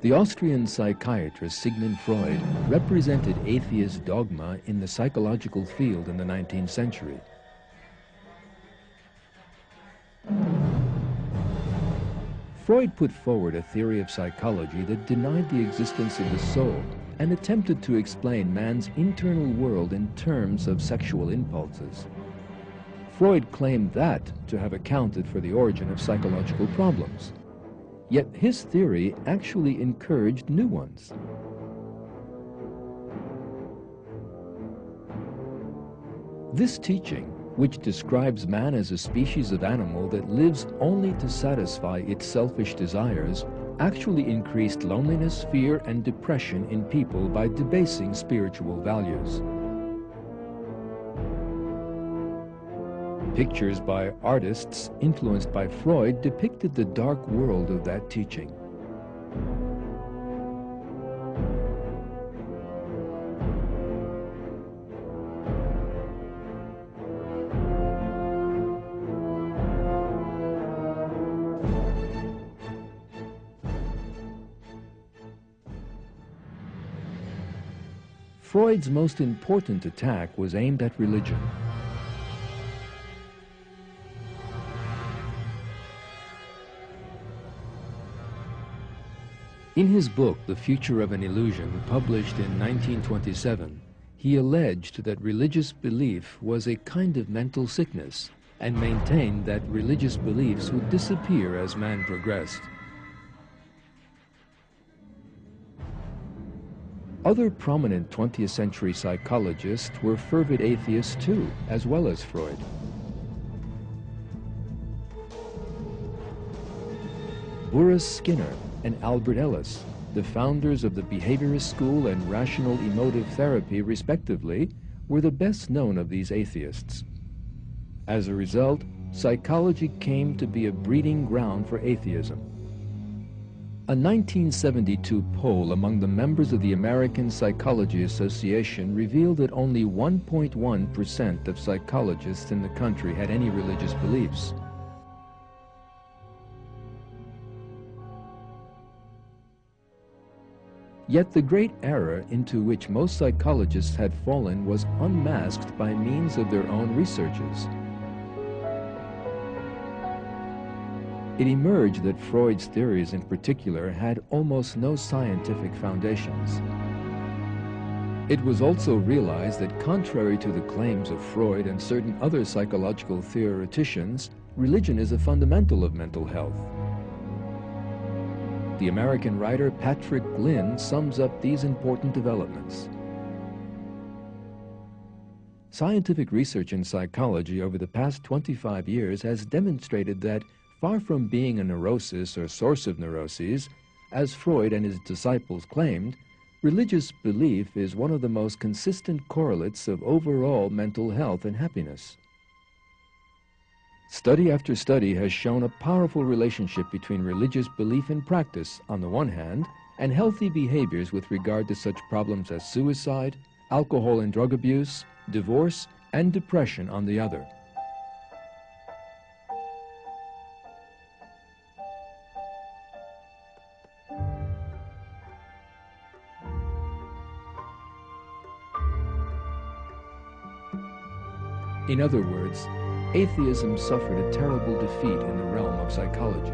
The Austrian psychiatrist Sigmund Freud represented atheist dogma in the psychological field in the 19th century. Freud put forward a theory of psychology that denied the existence of the soul and attempted to explain man's internal world in terms of sexual impulses. Freud claimed that to have accounted for the origin of psychological problems. Yet his theory actually encouraged new ones. This teaching, which describes man as a species of animal that lives only to satisfy its selfish desires, actually increased loneliness, fear, and depression in people by debasing spiritual values. Pictures by artists influenced by Freud depicted the dark world of that teaching. Freud's most important attack was aimed at religion. In his book, The Future of an Illusion, published in 1927, he alleged that religious belief was a kind of mental sickness and maintained that religious beliefs would disappear as man progressed. Other prominent 20th century psychologists were fervid atheists too, as well as Freud. Burrhus Skinner and Albert Ellis, the founders of the behaviorist school and rational emotive therapy respectively, were the best known of these atheists. As a result, psychology came to be a breeding ground for atheism. A 1972 poll among the members of the American Psychology Association revealed that only 1.1% of psychologists in the country had any religious beliefs. Yet the great error into which most psychologists had fallen was unmasked by means of their own researches. It emerged that Freud's theories in particular had almost no scientific foundations. It was also realized that contrary to the claims of Freud and certain other psychological theoreticians, religion is a fundamental of mental health. The American writer Patrick Glynn sums up these important developments. Scientific research in psychology over the past 25 years has demonstrated that, far from being a neurosis or source of neuroses, as Freud and his disciples claimed, religious belief is one of the most consistent correlates of overall mental health and happiness. Study after study has shown a powerful relationship between religious belief and practice on the one hand, and healthy behaviors with regard to such problems as suicide, alcohol and drug abuse, divorce, and depression on the other. In other words, atheism suffered a terrible defeat in the realm of psychology.